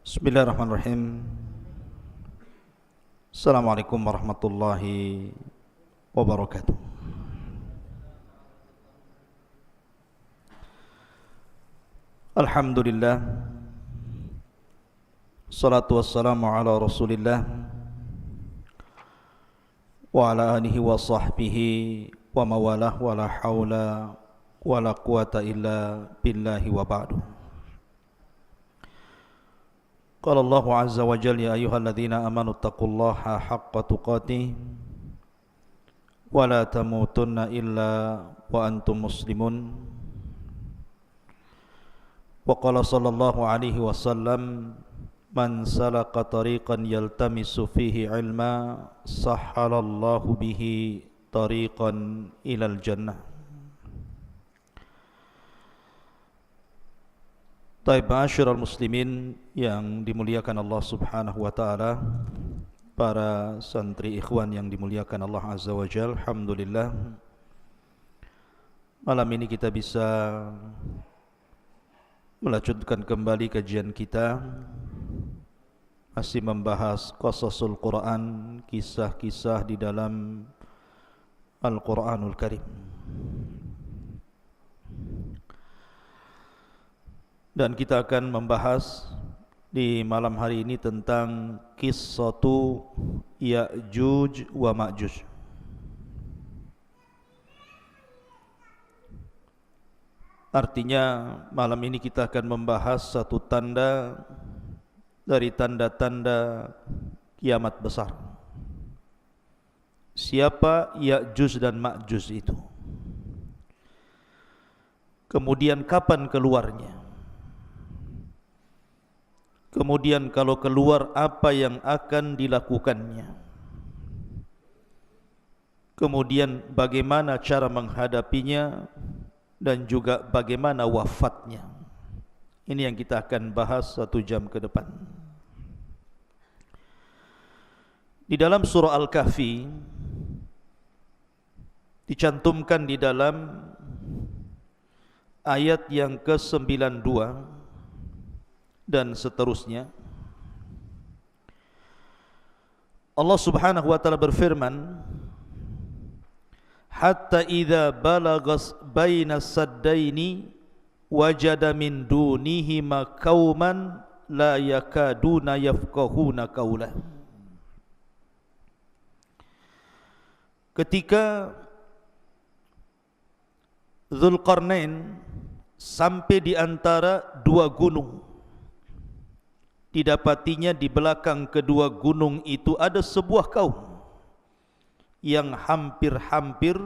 Bismillahirrahmanirrahim. Assalamualaikum warahmatullahi wabarakatuh. Alhamdulillah. Salatu wassalamu ala Rasulillah wa ala alihi wa sahbihi wa mawalah wa la hawla wa la quwata illa billahi wa ba'du. Qala Allahu azza wa jalla ya ayyuhalladzina amanu taqullaha haqqa tuqatih wa la tamutunna illa wa antum muslimun. Wa qala sallallahu alaihi wasallam man salaka tariqan yaltamisu fihi ilma sahhalallahu bihi tariqan ilal jannah. Taib ma'asyiral muslimin yang dimuliakan Allah subhanahu wa ta'ala, para santri ikhwan yang dimuliakan Allah azza wa jal, alhamdulillah malam ini kita bisa melanjutkan kembali kajian kita, masih membahas qasasul Quran, kisah-kisah di dalam Al-Quranul Karim. Dan kita akan membahas di malam hari ini tentang qissatu Ya'juj wa Ma'juj. Artinya malam ini kita akan membahas satu tanda dari tanda-tanda kiamat besar. Siapa Ya'juj dan Ma'juj itu? Kemudian kapan keluarnya? Kemudian kalau keluar apa yang akan dilakukannya? Kemudian bagaimana cara menghadapinya dan juga bagaimana wafatnya? Ini yang kita akan bahas 1 jam ke depan. Di dalam surah Al-Kahfi dicantumkan di dalam ayat yang ke-92 dan seterusnya, Allah subhanahu wa ta'ala berfirman, hatta idza balagas baina saddaini wajada min dunihima qauman la yakaduna yafqahuna qawla. Ketika Dzulqarnain sampai di antara 2 gunung, didapatinya di belakang kedua gunung itu ada sebuah kaum yang hampir-hampir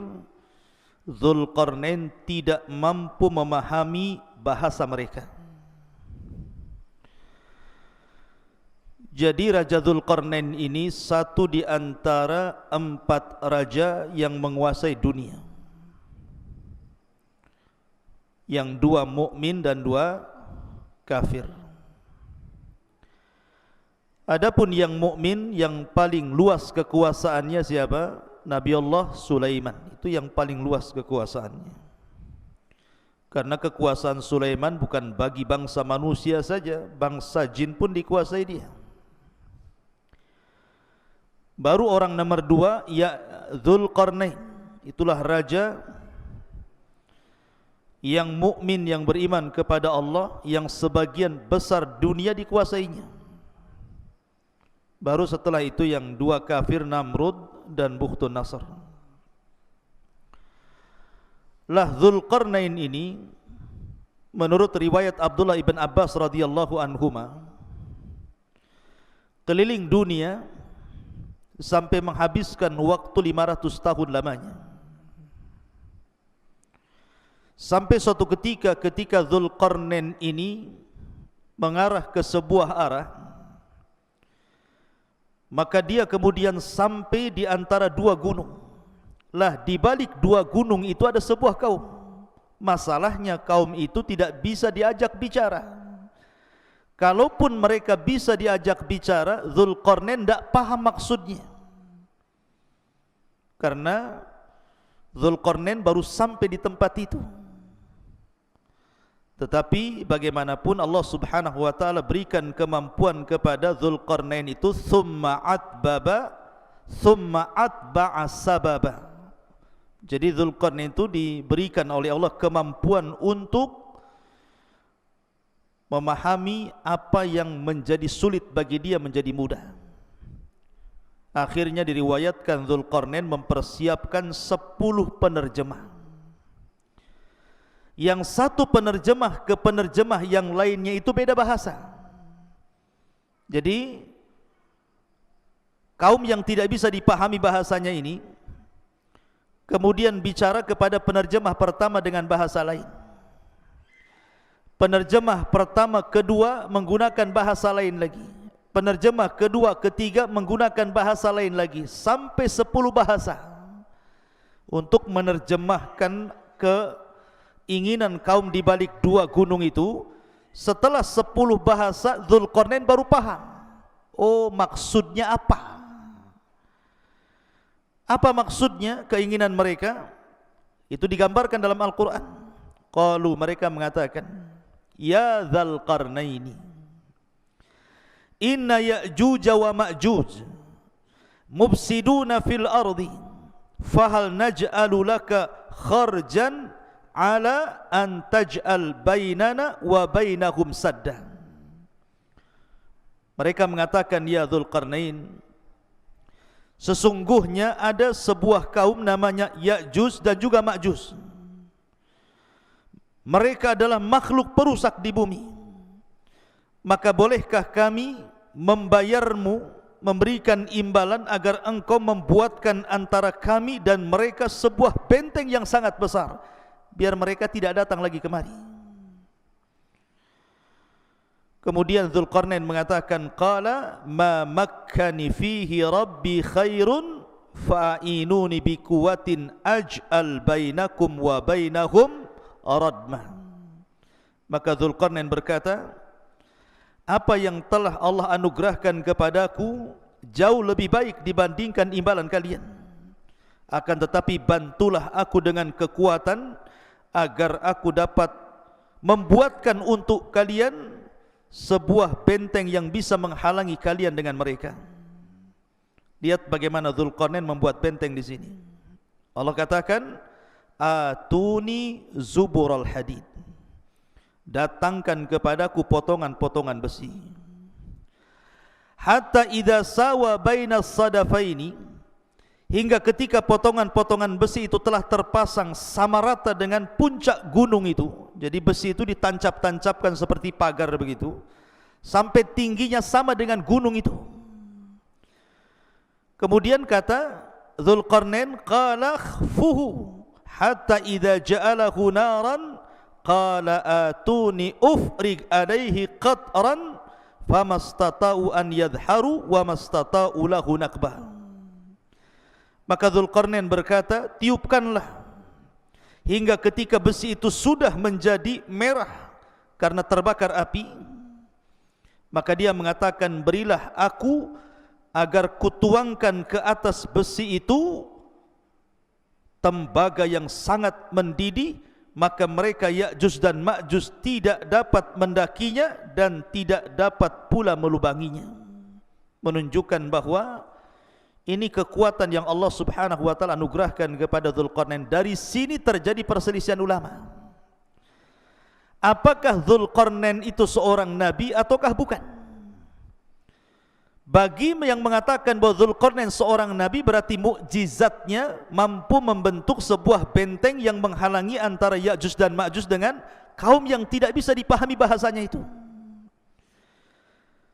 Dzulqarnain tidak mampu memahami bahasa mereka. Jadi Raja Dzulqarnain ini satu di antara 4 raja yang menguasai dunia, yang 2 mukmin dan 2 kafir. Adapun yang mukmin yang paling luas kekuasaannya siapa? Nabi Allah Sulaiman. Itu yang paling luas kekuasaannya. Karena kekuasaan Sulaiman bukan bagi bangsa manusia saja, bangsa jin pun dikuasai dia. Baru orang nomor 2 ya Dzulqarnain. Itulah raja yang mukmin, yang beriman kepada Allah, yang sebagian besar dunia dikuasainya. Baru setelah itu yang 2 kafir, Namrud dan Bukhtun Nasr. Lah Dzulqarnain ini menurut riwayat Abdullah ibn Abbas radhiyallahu anhuma keliling dunia sampai menghabiskan waktu 500 tahun lamanya. Sampai suatu ketika Dzulqarnain ini mengarah ke sebuah arah, maka dia kemudian sampai di antara 2 gunung. Lah di balik 2 gunung itu ada sebuah kaum. Masalahnya kaum itu tidak bisa diajak bicara. Kalaupun mereka bisa diajak bicara, Dzulqarnain tidak paham maksudnya. Karena Dzulqarnain baru sampai di tempat itu. Tetapi bagaimanapun Allah Subhanahu wa taala berikan kemampuan kepada Dzulqarnain itu, tsumma atba'a sababa. Jadi Dzulqarnain itu diberikan oleh Allah kemampuan untuk memahami apa yang menjadi sulit bagi dia menjadi mudah. Akhirnya diriwayatkan Dzulqarnain mempersiapkan 10 penerjemah. Yang satu penerjemah ke penerjemah yang lainnya itu beda bahasa. Jadi kaum yang tidak bisa dipahami bahasanya ini kemudian bicara kepada penerjemah pertama dengan bahasa lain. Penerjemah pertama, kedua menggunakan bahasa lain lagi. Penerjemah kedua, ketiga menggunakan bahasa lain lagi, sampai 10 bahasa untuk menerjemahkan keinginan kaum di balik 2 gunung itu. Setelah 10 bahasa, Dzulqarnain baru paham, oh maksudnya apa. Apa maksudnya keinginan mereka? Itu digambarkan dalam Al-Quran. Qalu, mereka mengatakan, ya Dzulqarnaini, inna Ya'juj wa Ma'juj mufsiduna fil ardi fahal naj'alu laka kharjan ala an taj'al bainana wa bainahum sadda. Mereka mengatakan, ya Dzulqarnain, sesungguhnya ada sebuah kaum namanya Ya'juj dan juga Ma'juj. Mereka adalah makhluk perusak di bumi. Maka bolehkah kami membayarmu, memberikan imbalan agar engkau membuatkan antara kami dan mereka sebuah benteng yang sangat besar, biar mereka tidak datang lagi kemari. Kemudian Dzulqarnain mengatakan, qala ma makkani fihi rabbi khairun fa'inuni biquwatin aj'al bainakum wa bainahum radmah. Maka Dzulqarnain berkata, apa yang telah Allah anugerahkan kepadaku jauh lebih baik dibandingkan imbalan kalian. Akan tetapi bantulah aku dengan kekuatan agar aku dapat membuatkan untuk kalian sebuah benteng yang bisa menghalangi kalian dengan mereka. Lihat bagaimana Dzulqarnain membuat benteng di sini. Allah katakan, atuni zubural hadid, datangkan kepadaku potongan-potongan besi. Hatta idza sawa bainas sadafaini, hingga ketika potongan-potongan besi itu telah terpasang sama rata dengan puncak gunung itu. Jadi besi itu ditancap-tancapkan seperti pagar begitu, sampai tingginya sama dengan gunung itu. Kemudian kata Dzulqarnain, qala khfuhu hatta idza ja'alahu naran qala atuni ufrig alaihi qatran famastata'u an yadharu wa mastata'u lahu nakba. Maka Dzulqarnain berkata, tiupkanlah hingga ketika besi itu sudah menjadi merah karena terbakar api. Maka dia mengatakan, berilah aku agar kutuangkan ke atas besi itu tembaga yang sangat mendidih, maka mereka Ya'juj dan Ma'juj tidak dapat mendakinya dan tidak dapat pula melubanginya. Menunjukkan bahwa ini kekuatan yang Allah Subhanahu wa taala anugerahkan kepada Dzulqarnain. Dari sini terjadi perselisihan ulama. Apakah Dzulqarnain itu seorang nabi ataukah bukan? Bagi yang mengatakan bahwa Dzulqarnain seorang nabi, berarti mukjizatnya mampu membentuk sebuah benteng yang menghalangi antara Ya'juj dan Ma'juj dengan kaum yang tidak bisa dipahami bahasanya itu.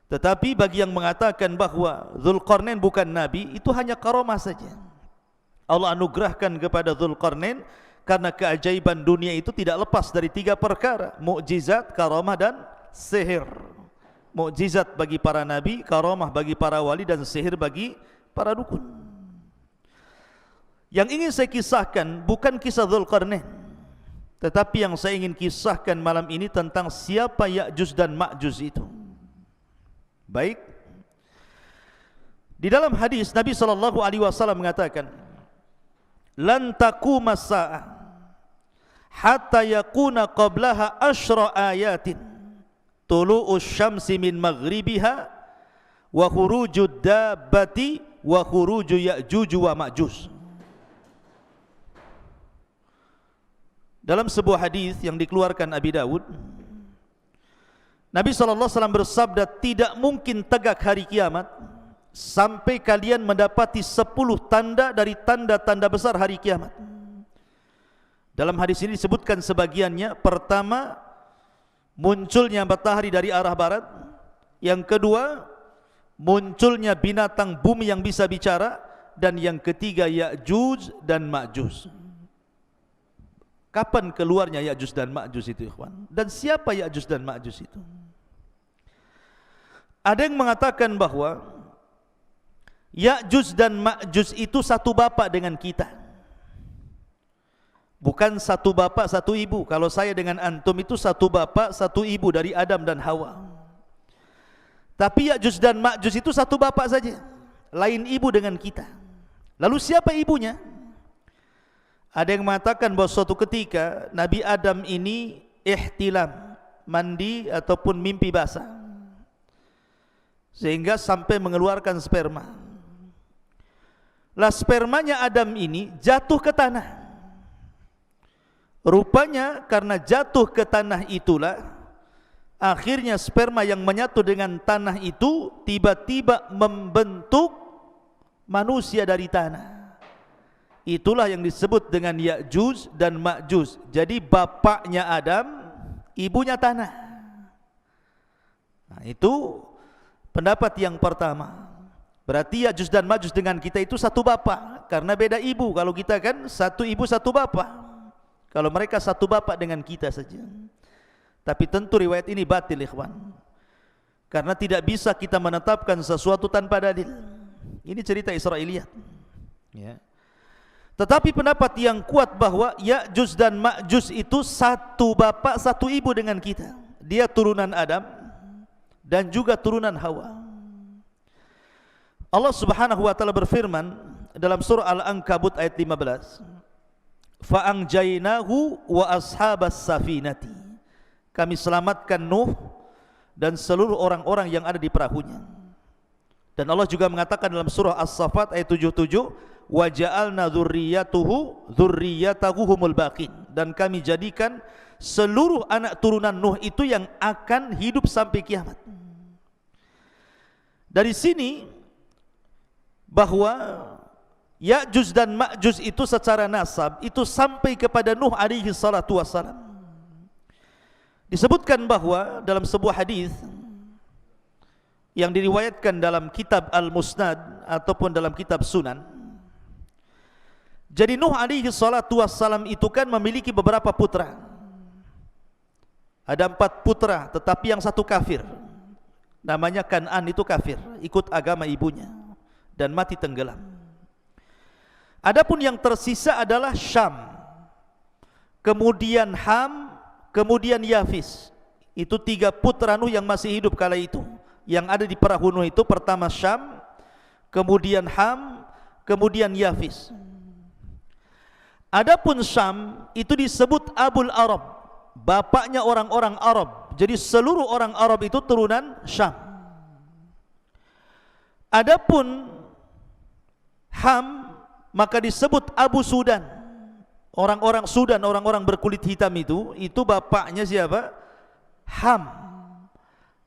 Tetapi bagi yang mengatakan bahwa Dzulqarnain bukan nabi, itu hanya karamah saja. Allah anugerahkan kepada Dzulqarnain karena keajaiban dunia itu tidak lepas dari 3 perkara: mukjizat, karamah dan sihir. Mukjizat bagi para nabi, karamah bagi para wali, dan sihir bagi para dukun. Yang ingin saya kisahkan bukan kisah Dzulqarnain, tetapi yang saya ingin kisahkan malam ini tentang siapa Ya'juj dan Ma'juj itu. Baik, di dalam hadis Nabi SAW mengatakan, lan taqumas sa'ah hatta yakuna qablaha asyra ayatin tulu'us syamsi min maghribiha wa khurujud dabbati wa khuruju ya'juj wa ma'juj. Dalam sebuah hadis yang dikeluarkan Abi Dawud, Nabi SAW bersabda, tidak mungkin tegak hari kiamat sampai kalian mendapati 10 tanda dari tanda-tanda besar hari kiamat. Dalam hadis ini disebutkan sebagiannya. Pertama, munculnya matahari dari arah barat. Yang kedua, munculnya binatang bumi yang bisa bicara. Dan yang ketiga, Ya'juj dan Ma'juj. Kapan keluarnya Ya'juj dan Ma'juj itu, ikhwan? Dan siapa Ya'juj dan Ma'juj itu? Ada yang mengatakan bahwa Ya'juj dan Ma'juj itu satu bapak dengan kita. Bukan satu bapak satu ibu. Kalau saya dengan antum itu satu bapak satu ibu, dari Adam dan Hawa. Tapi Ya'juj dan Ma'juj itu satu bapak saja, lain ibu dengan kita. Lalu siapa ibunya? Ada yang mengatakan bahwa suatu ketika Nabi Adam ini ihtilam, mandi ataupun mimpi basah, sehingga sampai mengeluarkan sperma. Lah spermanya Adam ini jatuh ke tanah. Rupanya karena jatuh ke tanah itulah akhirnya sperma yang menyatu dengan tanah itu tiba-tiba membentuk manusia dari tanah. Itulah yang disebut dengan Ya'juj dan Ma'juj. Jadi bapaknya Adam, ibunya tanah. Nah, itu pendapat yang pertama. Berarti Ya'juj dan Ma'juj dengan kita itu satu bapak, karena beda ibu. Kalau kita kan satu ibu satu bapak. Kalau mereka satu bapak dengan kita saja. Tapi tentu riwayat ini batil, ikhwan. Karena tidak bisa kita menetapkan sesuatu tanpa dalil. Ini cerita Israiliyat. Ya. Tetapi pendapat yang kuat bahwa Ya'juj dan Ma'juj itu satu bapak satu ibu dengan kita. Dia turunan Adam dan juga turunan Hawa. Allah Subhanahu wa taala berfirman dalam surah Al-Ankabut ayat 15, fa'angjainahu wa ashabas safinati. Kami selamatkan Nuh dan seluruh orang-orang yang ada di perahunya. Dan Allah juga mengatakan dalam surah As-Saffat ayat 77, wa ja'alna dzurriyyatahu humul baqin. Dan kami jadikan seluruh anak turunan Nuh itu yang akan hidup sampai kiamat. Dari sini bahwa Ya'juj dan Ma'juj itu secara nasab itu sampai kepada Nuh alaihi salatu wassalam. Disebutkan bahwa dalam sebuah hadis yang diriwayatkan dalam kitab Al-Musnad ataupun dalam kitab Sunan, jadi Nuh alaihi salatu wassalam itu kan memiliki beberapa putra. Ada 4 putra, tetapi yang satu kafir. Namanya Kan'an, itu kafir, ikut agama ibunya dan mati tenggelam. Adapun yang tersisa adalah Syam, kemudian Ham, kemudian Yafis. Itu 3 putra Nuh yang masih hidup kala itu. Yang ada di perahu Nuh itu pertama Syam, kemudian Ham, kemudian Yafis. Adapun Syam itu disebut Abul Arab, bapaknya orang-orang Arab. Jadi seluruh orang Arab itu turunan Syam. Adapun Ham maka disebut Abu Sudan. Orang-orang Sudan, orang-orang berkulit hitam itu bapaknya siapa? Ham.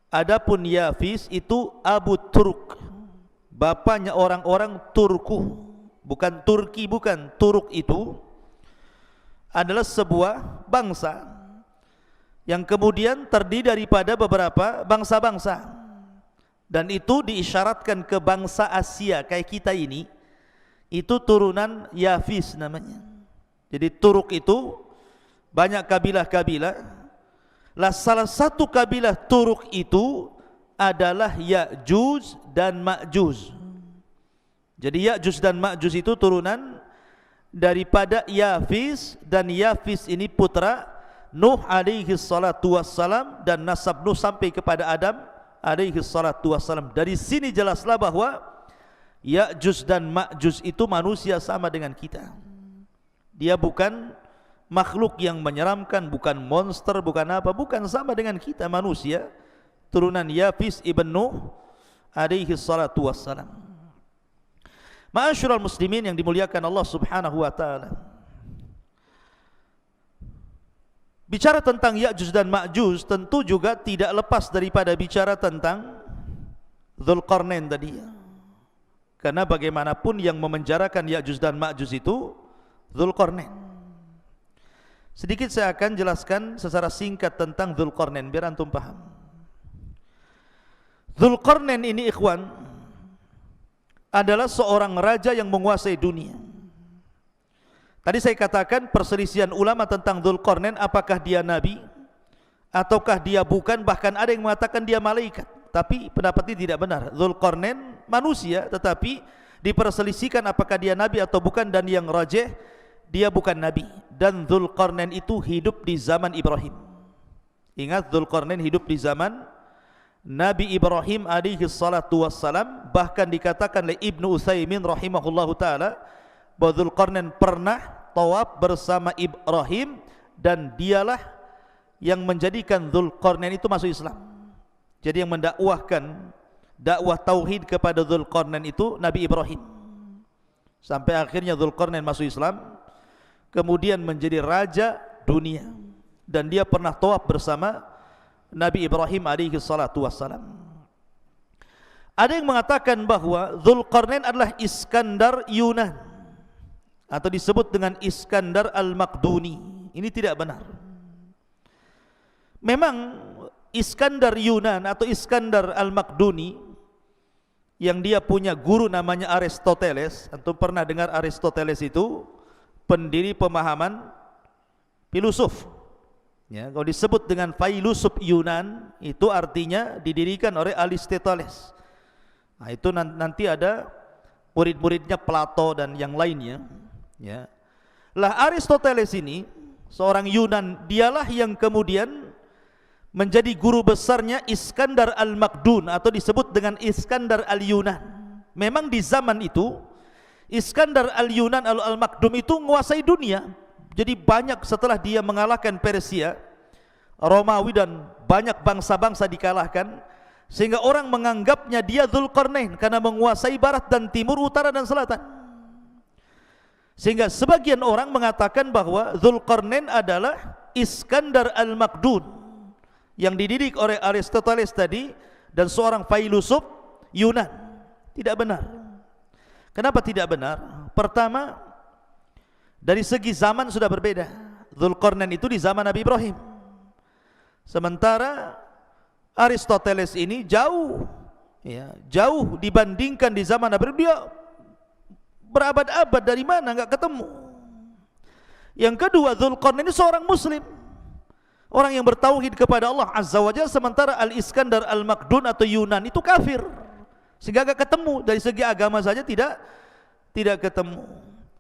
Adapun Yafis itu Abu Turk, bapaknya orang-orang Turku. Bukan Turki, bukan. Turk itu adalah sebuah bangsa yang kemudian terdiri daripada beberapa bangsa-bangsa, dan itu diisyaratkan ke bangsa Asia kayak kita ini. Itu turunan Yafis namanya. Jadi Turk itu banyak kabilah-kabilah. Lah salah satu kabilah Turk itu adalah Ya'juj dan Ma'juj. Jadi Ya'juj dan Ma'juj itu turunan daripada Yafis, dan Yafis ini putra Nuh alaihi salatu wassalam, dan nasab Nuh sampai kepada Adam alaihi salatu wassalam. Dari sini jelaslah bahwa Ya'juj dan Ma'juj itu manusia sama dengan kita. Dia bukan makhluk yang menyeramkan, bukan monster, bukan apa, bukan, sama dengan kita manusia, turunan Yafis ibn Nuh alaihi salatu wassalam. Ma'asyiral muslimin yang dimuliakan Allah Subhanahu wa taala. Bicara tentang Ya'juj dan Ma'juj tentu juga tidak lepas daripada bicara tentang Dzulqarnain tadi. Karena bagaimanapun yang memenjarakan Ya'juj dan Ma'juj itu Dzulqarnain. Sedikit saya akan jelaskan secara singkat tentang Dzulqarnain biar antum paham. Dzulqarnain ini ikhwan adalah seorang raja yang menguasai dunia. Tadi saya katakan perselisihan ulama tentang Dzulqarnain, apakah dia nabi ataukah dia bukan, bahkan ada yang mengatakan dia malaikat. Tapi pendapat ini tidak benar. Dzulqarnain manusia, tetapi diperselisihkan apakah dia nabi atau bukan, dan yang rajih dia bukan nabi. Dan Dzulqarnain itu hidup di zaman Ibrahim. Ingat, Dzulqarnain hidup di zaman Nabi Ibrahim alaihi salatu wassalam. Bahkan dikatakan oleh Ibnu Utsaimin rahimahullahu taala bahwa Dzulqarnain pernah tawaf bersama Ibrahim, dan dialah yang menjadikan Dzulqarnain itu masuk Islam. Jadi yang mendakwahkan dakwah tauhid kepada Dzulqarnain itu Nabi Ibrahim, sampai akhirnya Dzulqarnain masuk Islam, kemudian menjadi raja dunia, dan dia pernah tawaf bersama Nabi Ibrahim alaihi salatu wassalam. Ada yang mengatakan bahwa Dzulqarnain adalah Iskandar Yunan, atau disebut dengan Iskandar Al-Maqduni. Ini tidak benar. Memang Iskandar Yunan atau Iskandar Al-Maqduni yang dia punya guru namanya Aristoteles. Antum pernah dengar Aristoteles itu pendiri pemahaman filosof. Ya, kalau disebut dengan filosof Yunan itu artinya didirikan oleh Aristoteles. Nah, itu nanti ada murid-muridnya Plato dan yang lainnya. Ya. Lah Aristoteles ini seorang Yunan, dialah yang kemudian menjadi guru besarnya Iskandar Al-Maqdun atau disebut dengan Iskandar Al-Yunan. Memang di zaman itu Iskandar Al-Yunan Al-Maqdum itu menguasai dunia. Jadi banyak setelah dia mengalahkan Persia, Romawi dan banyak bangsa-bangsa dikalahkan, sehingga orang menganggapnya dia Dzulqarnain karena menguasai barat dan timur, utara dan selatan. Sehingga sebagian orang mengatakan bahwa Dzulqarnain adalah Iskandar Al-Maqdun yang dididik oleh Aristoteles tadi dan seorang filosof Yunan. Tidak benar. Kenapa tidak benar? Pertama, dari segi zaman sudah berbeda. Dzulqarnain itu di zaman Nabi Ibrahim, sementara Aristoteles ini jauh, ya, jauh dibandingkan di zaman Nabi Ibrahim. Dia berabad-abad, dari mana enggak ketemu. Yang kedua, Dzulqarnain ini seorang muslim, orang yang bertauhid kepada Allah Azza wa Jalla, sementara Al-Iskandar Al-Maqdun atau Yunan itu kafir, sehingga enggak ketemu. Dari segi agama saja tidak ketemu.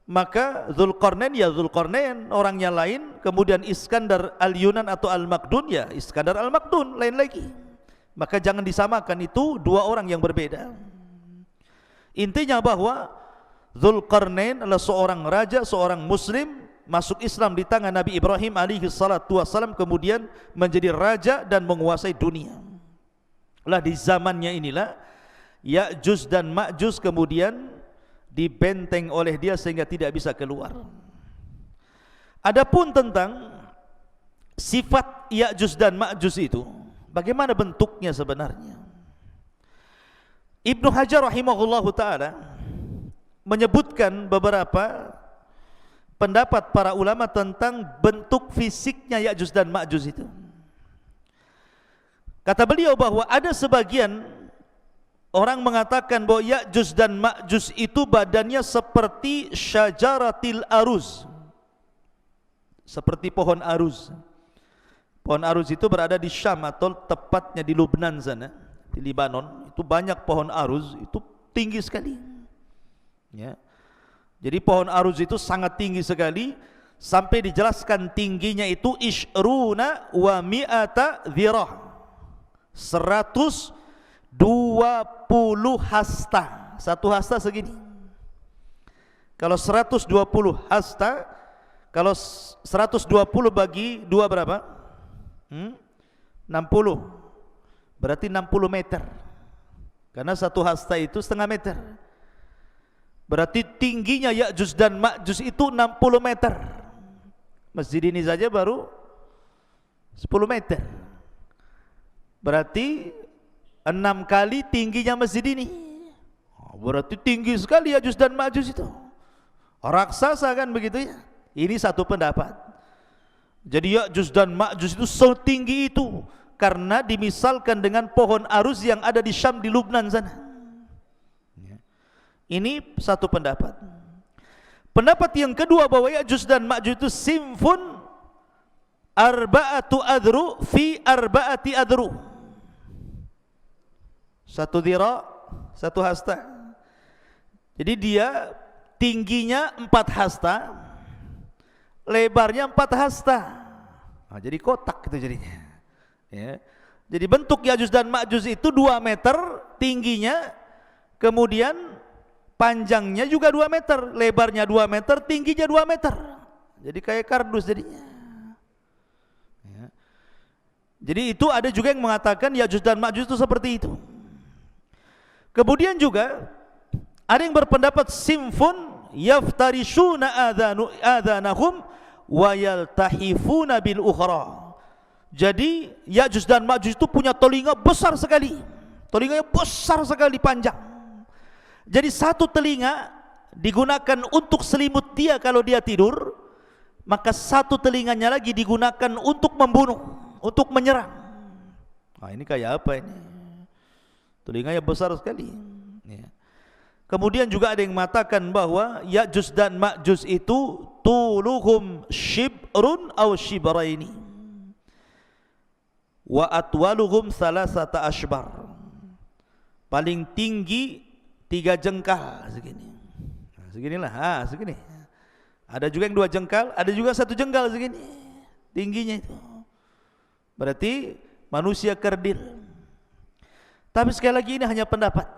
Maka Dzulqarnain ya Dzulqarnain, orangnya lain. Kemudian Iskandar Al-Yunan atau Al-Maqdun ya Iskandar Al-Maqdun, lain lagi. Maka jangan disamakan, itu dua orang yang berbeda. Intinya bahwa Dzulqarnain adalah seorang raja, seorang muslim, masuk Islam di tangan Nabi Ibrahim alaihi salatu wassalam, kemudian menjadi raja dan menguasai dunia. Lah di zamannya inilah Ya'juj dan Ma'juj kemudian dibenteng oleh dia sehingga tidak bisa keluar. Adapun tentang sifat Ya'juj dan Ma'juj itu, bagaimana bentuknya sebenarnya? Ibnu Hajar rahimahullahu taala menyebutkan beberapa pendapat para ulama tentang bentuk fisiknya Ya'juj dan Ma'juj itu. Kata beliau bahwa ada sebagian orang mengatakan bahwa Ya'juj dan Ma'juj itu badannya seperti syajaratil aruz, seperti pohon aruz. Pohon aruz itu berada di Syam atau tepatnya di Lubnan sana, di Libanon. Itu banyak pohon aruz, itu tinggi sekali. Ya. Jadi pohon aruz itu sangat tinggi sekali, sampai dijelaskan tingginya itu ishruna wa mi'ata dhirah, 120 hasta. Satu hasta segini. Kalau 120 hasta, Kalau 120 bagi 2 berapa? 60. Berarti 60 meter. Karena satu hasta itu setengah meter. Berarti tingginya Ya'juj dan Ma'juj itu 60 meter. Masjid ini saja baru 10 meter. Berarti 6 kali tingginya masjid ini. Berarti tinggi sekali Ya'juj dan Ma'juj itu. Raksasa kan begitu ya. Ini satu pendapat. Jadi Ya'juj dan Ma'juj itu setinggi itu karena dimisalkan dengan pohon arus yang ada di Syam, di Lubnan sana. Ini satu pendapat. Pendapat yang kedua bahwa Ya'juj dan Ma'juj itu simfun arba'atu adru fi arba'ati adru. Satu dira, satu hasta. Jadi dia tingginya 4 hasta, lebarnya 4 hasta. Nah, jadi kotak itu jadinya. Ya. Jadi bentuk Ya'juj dan Ma'juj itu 2 meter tingginya, kemudian panjangnya juga 2 meter, lebarnya 2 meter, tingginya 2 meter. Jadi kayak kardus jadinya. Ya. Jadi itu ada juga yang mengatakan Ya'juj dan Ma'juj itu seperti itu. Kemudian juga ada yang berpendapat simfun yaftarishuna adhanahum wa yaltahifuna bil ukhra. Jadi Ya'juj dan Ma'juj itu punya telinga besar sekali. Telinganya besar sekali, panjang. Jadi satu telinga digunakan untuk selimut dia kalau dia tidur, maka satu telinganya lagi digunakan untuk membunuh, untuk menyerang. Nah, ini kayak apa ini? Telinganya besar sekali. Ya. Kemudian juga ada yang mengatakan bahwa Ya'juj dan Ma'juj itu tuluhum shibrun aw shibraini wa atwaluhum salasata ashbar. Paling tinggi 3 jengkal segini. Nah, seginilah, segini. Ada juga yang 2 jengkal, ada juga 1 jengkal segini. Tingginya itu. Berarti manusia kerdil. Tapi sekali lagi ini hanya pendapat.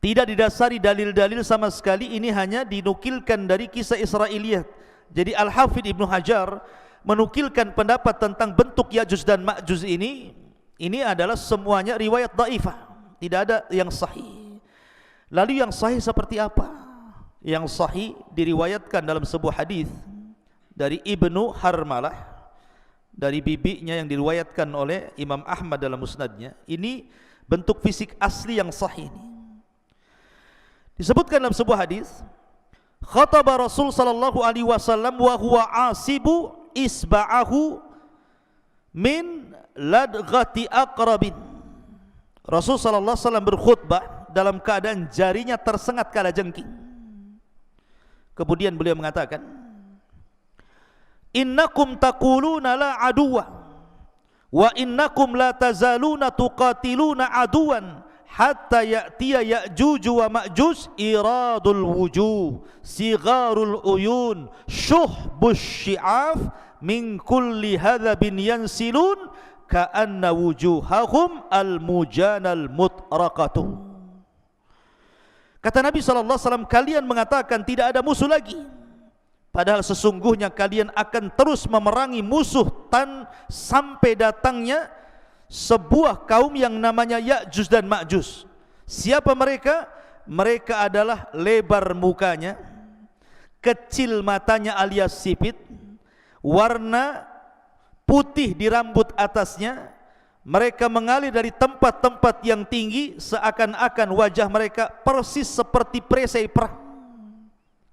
Tidak didasari dalil-dalil sama sekali, ini hanya dinukilkan dari kisah Israiliyat. Jadi Al-Hafidh Ibnu Hajar menukilkan pendapat tentang bentuk Ya'juj dan Ma'juj ini adalah semuanya riwayat dhaifah, tidak ada yang sahih. Lalu yang sahih seperti apa? Yang sahih diriwayatkan dalam sebuah hadis dari Ibnu Harmalah, dari bibinya yang diriwayatkan oleh Imam Ahmad dalam musnadnya. Ini bentuk fisik asli yang sahih ini. Disebutkan dalam sebuah hadis, khataba Rasul sallallahu alaihi wasallam wa huwa asibu isba'ahu min ladghati aqrabin. Rasul sallallahu alaihi wasallam berkhutbah dalam keadaan jarinya tersengat kalajengking. Kemudian beliau mengatakan, innakum taquluna la aduwa wa innakum la tazaluna tuqatiluna aduwan hatta ya'tiya Ya'juj wa Ma'juj iradul wujuh sigharul uyun syuhbus syi'af min kulli hadhabin yansilun ka'anna wujuhahum al-mujanal mutraqatu. Kata Nabi SAW, kalian mengatakan tidak ada musuh lagi, padahal sesungguhnya kalian akan terus memerangi musuh sampai datangnya sebuah kaum yang namanya Ya'juj dan Ma'juj. Siapa mereka? Mereka adalah lebar mukanya, kecil matanya alias sipit, warna putih di rambut atasnya. Mereka mengalir dari tempat-tempat yang tinggi, seakan-akan wajah mereka persis seperti perisai perang.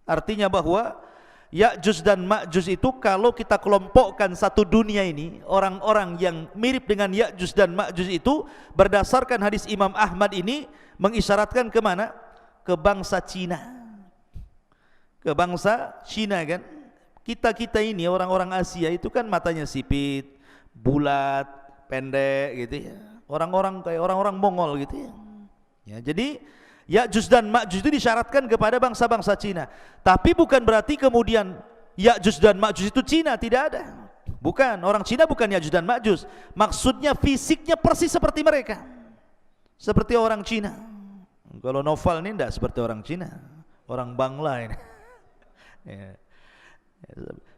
Artinya bahwa Ya'juj dan Ma'juj itu kalau kita kelompokkan satu dunia ini, orang-orang yang mirip dengan Ya'juj dan Ma'juj itu berdasarkan hadis Imam Ahmad ini mengisyaratkan ke mana? Ke bangsa Cina. Ke bangsa Cina kan. Kita ini orang-orang Asia itu kan matanya sipit, bulat, pendek gitu ya. Orang-orang kayak orang-orang Mongol gitu ya. Ya, jadi Ya'juj dan Ma'juj itu disyaratkan kepada bangsa-bangsa Cina. Tapi bukan berarti kemudian Ya'juj dan Ma'juj itu Cina, tidak ada. Bukan, orang Cina bukan Ya'juj dan Ma'juj. Maksudnya fisiknya persis seperti mereka. Seperti orang Cina. Kalau Novel ini tidak seperti orang Cina, orang Bangla ini. Ya.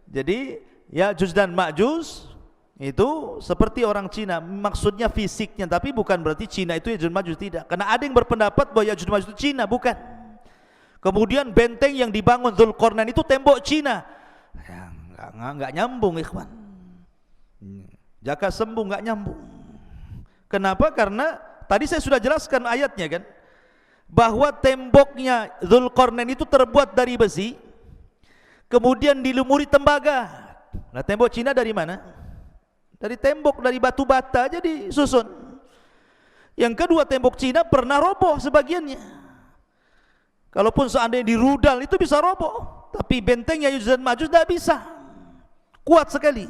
Jadi Ya'juj dan Ma'juj itu seperti orang Cina, maksudnya fisiknya, tapi bukan berarti Cina itu Ya'juj Ma'juj, tidak. Karena ada yang berpendapat bahwa Ya'juj Ma'juj itu Cina, bukan. Kemudian benteng yang dibangun Dzulqarnain itu tembok Cina, ya, nggak nyambung ikhwan. Jaka sembung nggak nyambung. Kenapa? Karena tadi saya sudah jelaskan ayatnya kan, bahwa temboknya Dzulqarnain itu terbuat dari besi, kemudian dilumuri tembaga. Nah, tembok Cina dari mana? Dari tembok, dari batu bata aja disusun. Yang kedua, tembok Cina pernah roboh sebagiannya. Kalaupun seandainya dirudal itu bisa roboh, tapi bentengnya Ya'juj dan Ma'juj tidak bisa, kuat sekali.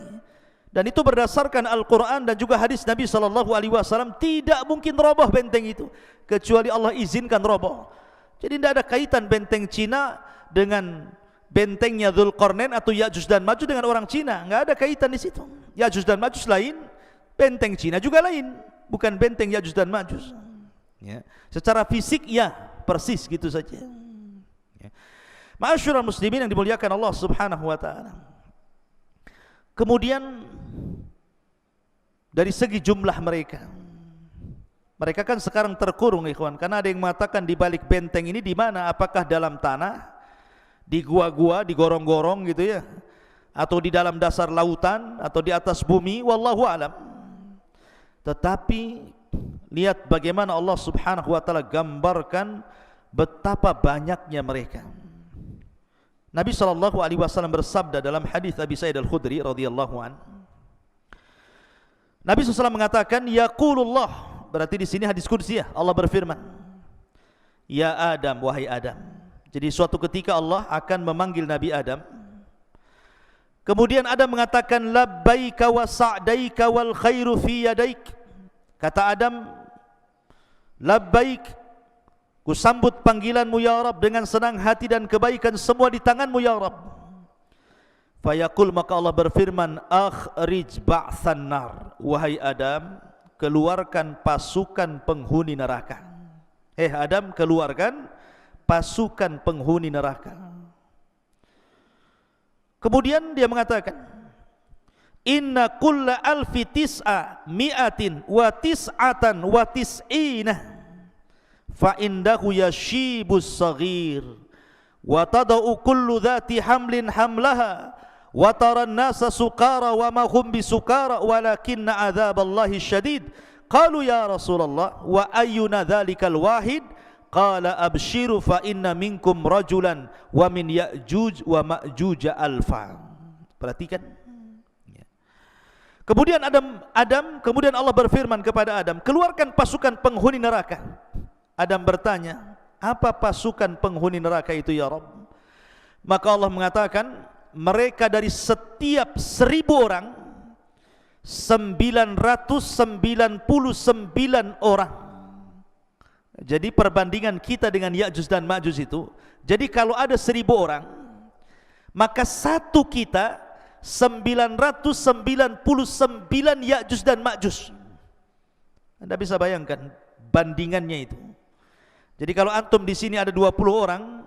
Dan itu berdasarkan Al-Quran dan juga hadis Nabi SAW, tidak mungkin roboh benteng itu kecuali Allah izinkan roboh. Jadi tidak ada kaitan benteng Cina dengan bentengnya Dzulqarnain atau Ya'juj dan Ma'juj dengan orang Cina, nggak ada kaitan di situ. Ya'juj dan Ma'juj lain, benteng Cina juga lain, bukan benteng Ya'juj dan Ma'juj. Ya. Secara fisik ya persis gitu saja. Ya. Ma'asyiral muslimin yang dimuliakan Allah Subhanahu wa taala. Kemudian dari segi jumlah mereka kan sekarang terkurung ikhwan, karena ada yang mengatakan di balik benteng ini di mana? Apakah dalam tanah, di gua-gua, di gorong-gorong gitu ya, atau di dalam dasar lautan, atau di atas bumi, wallahu alam. Tetapi lihat bagaimana Allah Subhanahu wa taala gambarkan betapa banyaknya mereka. Nabi SAW bersabda dalam hadis Abi Sa'id Al-Khudri radhiyallahu an. Nabi SAW mengatakan, yaqulullah, berarti di sini hadis qudsi ya, Allah berfirman, ya Adam, wahai Adam. Jadi suatu ketika Allah akan memanggil Nabi Adam. Kemudian Adam mengatakan, labbaika wa sa'daika wal khairu fi yadaik. Kata Adam, labbaik, ku sambut panggilanmu ya Rabb dengan senang hati dan kebaikan semua di tanganmu ya Rabb. Fayaqul, maka Allah berfirman, akhrij ba'than nar. Wahai Adam, keluarkan pasukan penghuni neraka. Adam, keluarkan pasukan penghuni neraka. Kemudian dia mengatakan, inna kulla alfi tis'a mi'atin wa tis'atan wa tis'ina fa indahu yashibus saghir wa tada'u kullu dhati hamlin hamlaha wa taran nasa sukara wa ma hum bisukara walakinna adzaballahi syadid. Qalu ya Rasulullah wa ayyuna dhalikal wahid? Qala abshiru fa inna minkum rajulan wa min Ya'juj wa Ma'juj alfa. Perhatikan. Kemudian kemudian Allah berfirman kepada Adam, keluarkan pasukan penghuni neraka. Adam bertanya, apa pasukan penghuni neraka itu ya Rabb? Maka Allah mengatakan, mereka dari setiap 1000 orang 999 orang. Jadi perbandingan kita dengan Ya'juj dan Ma'juj itu, jadi kalau ada 1000 orang, maka satu kita 999 Ya'juj dan Ma'juj. Anda bisa bayangkan bandingannya itu. Jadi kalau antum di sini ada 20 orang,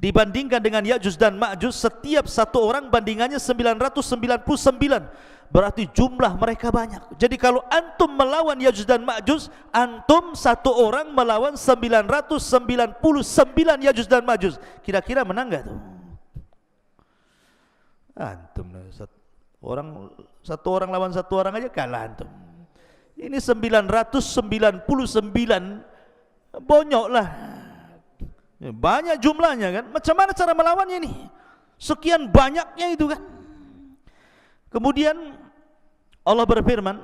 dibandingkan dengan Ya'juj dan Ma'juj, setiap satu orang bandingannya 999, berarti jumlah mereka banyak. Jadi kalau antum melawan Ya'juj dan Ma'juj, antum satu orang melawan 999 Ya'juj dan Ma'juj. Kira-kira menang gak tuh? Antum satu orang lawan satu orang aja kalah antum. Ini 999, bonyok lah. Banyak jumlahnya kan. Macam mana cara melawannya ini? Sekian banyaknya itu kan. Kemudian Allah berfirman,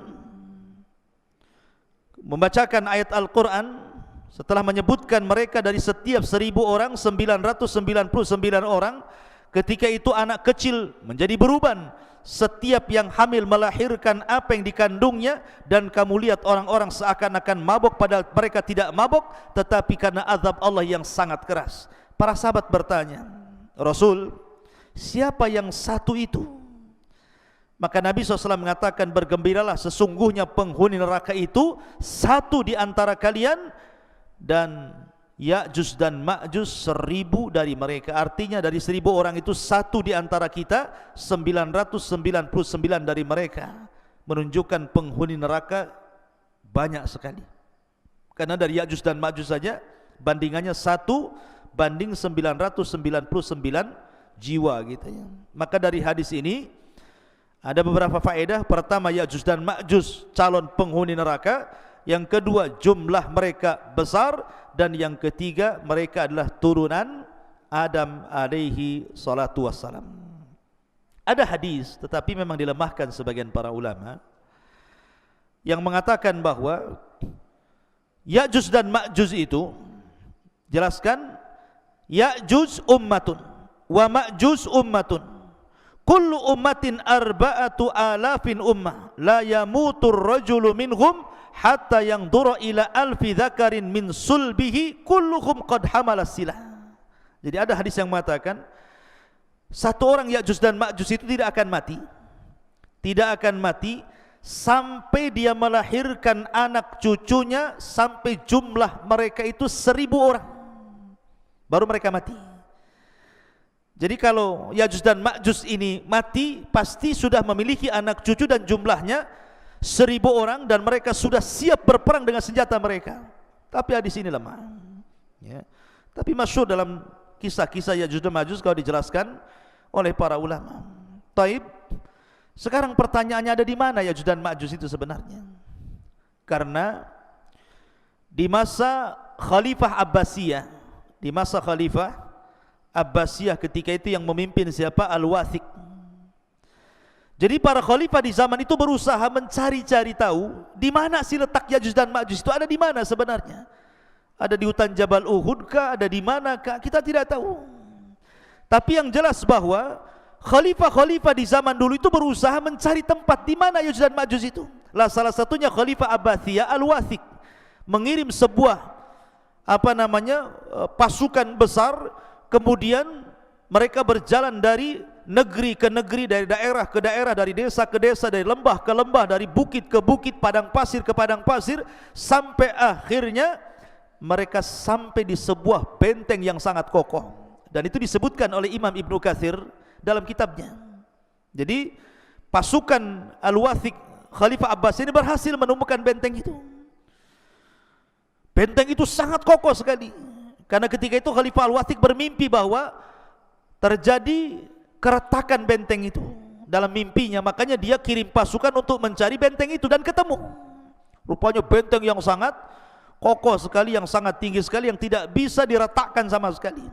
membacakan ayat Al-Quran setelah menyebutkan mereka dari setiap 1000 orang 999 orang. Ketika itu anak kecil menjadi beruban, setiap yang hamil melahirkan apa yang dikandungnya, dan kamu lihat orang-orang seakan-akan mabuk padahal mereka tidak mabuk, tetapi karena azab Allah yang sangat keras. Para sahabat bertanya, Rasul, siapa yang satu itu? Maka Nabi SAW mengatakan, bergembiralah, sesungguhnya penghuni neraka itu satu di antara kalian, dan Ya'juj dan Ma'juj 1000 dari mereka. Artinya dari 1000 orang itu satu di antara kita, 999 dari mereka. Menunjukkan penghuni neraka banyak sekali. Karena dari Ya'juj dan Ma'juj saja bandingannya 1 banding 999 jiwa gitu ya. Maka dari hadis ini ada beberapa faedah. Pertama, Ya'juj dan Ma'juj calon penghuni neraka. Yang kedua, jumlah mereka besar. Dan yang ketiga, mereka adalah turunan Adam alaihi salatu wassalam. Ada hadis, tetapi memang dilemahkan sebagian para ulama, yang mengatakan bahwa Ya'juj dan Ma'juj itu, jelaskan, Ya'juj ummatun wa Ma'juj ummatun, kullu ummatin arba'atu alafin ummah, la yamutur rajulu minhum hatta yanzura ila alfi dzakarin min sulbihi kulluhum qad hamala silah. Jadi ada hadis yang mengatakan satu orang Ya'juj dan Ma'juj itu tidak akan mati, tidak akan mati sampai dia melahirkan anak cucunya, sampai jumlah mereka itu 1000 orang, baru mereka mati. Jadi kalau Ya'juj dan Ma'juj ini mati, pasti sudah memiliki anak cucu dan jumlahnya 1000 orang, dan mereka sudah siap berperang dengan senjata mereka. Tapi hadis ini lemah ya. Tapi masyhur dalam kisah-kisah Ya'juj dan Ma'juj kalau dijelaskan oleh para ulama. Taib. Sekarang pertanyaannya, ada di mana Ya'juj dan Ma'juj itu sebenarnya? Karena di masa Khalifah Abbasiyah, di masa Khalifah Abbasiyah ketika itu yang memimpin siapa? Al-Wathiq. Jadi para khalifah di zaman itu berusaha mencari-cari tahu di mana sih letak Ya'juj dan Ma'juj itu, ada di mana sebenarnya? Ada di hutan Jabal Uhud kah? Ada di mana kah? Kita tidak tahu. Tapi yang jelas bahwa khalifah-khalifah di zaman dulu itu berusaha mencari tempat di mana Ya'juj dan Ma'juj itu. Lah salah satunya Khalifah Abbasiyah Al-Wathiq mengirim sebuah pasukan besar, kemudian mereka berjalan dari negeri ke negeri, dari daerah ke daerah, dari desa ke desa, dari lembah ke lembah, dari bukit ke bukit, padang pasir ke padang pasir, sampai akhirnya mereka sampai di sebuah benteng yang sangat kokoh. Dan itu disebutkan oleh Imam Ibnu Katsir dalam kitabnya. Jadi pasukan Al-Wathiq Khalifah Abbas ini berhasil menemukan benteng itu. Benteng itu sangat kokoh sekali. Karena ketika itu Khalifah Al-Wathiq bermimpi bahwa terjadi keretakan benteng itu dalam mimpinya, makanya dia kirim pasukan untuk mencari benteng itu, dan ketemu. Rupanya benteng yang sangat kokoh sekali, yang sangat tinggi sekali, yang tidak bisa diretakkan sama sekali.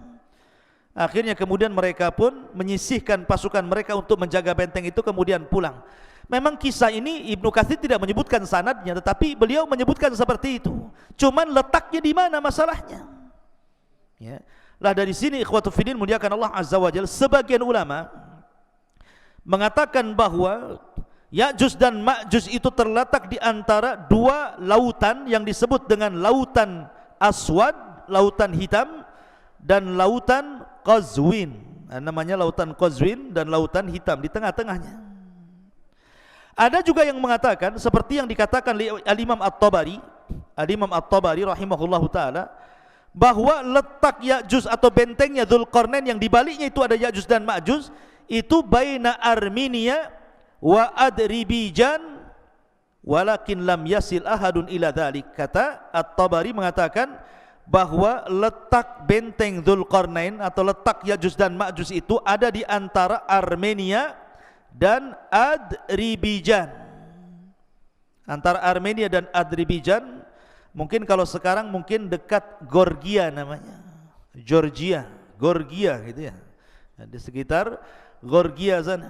Akhirnya kemudian mereka pun menyisihkan pasukan mereka untuk menjaga benteng itu, kemudian pulang. Memang kisah ini Ibnu Katsir tidak menyebutkan sanadnya, tetapi beliau menyebutkan seperti itu. Cuman letaknya di mana masalahnya? Ya. Lah dari sini ikhwatu fiddin muliakan Allah Azza wa Jalla, sebagian ulama mengatakan bahwa Ya'juj dan Ma'juj itu terletak di antara dua lautan yang disebut dengan lautan Aswad, lautan hitam, dan lautan Qazwin. Namanya lautan Qazwin dan lautan hitam, di tengah-tengahnya. Ada juga yang mengatakan seperti yang dikatakan oleh Al-Imam At-Tabari, Al-Imam At-Tabari rahimahullahu taala, bahwa letak Ya'juj atau bentengnya Dzulqarnain yang dibaliknya itu ada Ya'juj dan Ma'juj, itu baina Armenia wa Adribijan walakin lam yasil ahadun ila dzalik. Kata At-Tabari mengatakan bahwa letak benteng Dzulqarnain atau letak Ya'juj dan Ma'juj itu ada di antara Armenia dan Adribijan. Antara Armenia dan Adribijan, mungkin kalau sekarang mungkin dekat Georgia namanya, Georgia gitu ya. Di sekitar Georgia sana.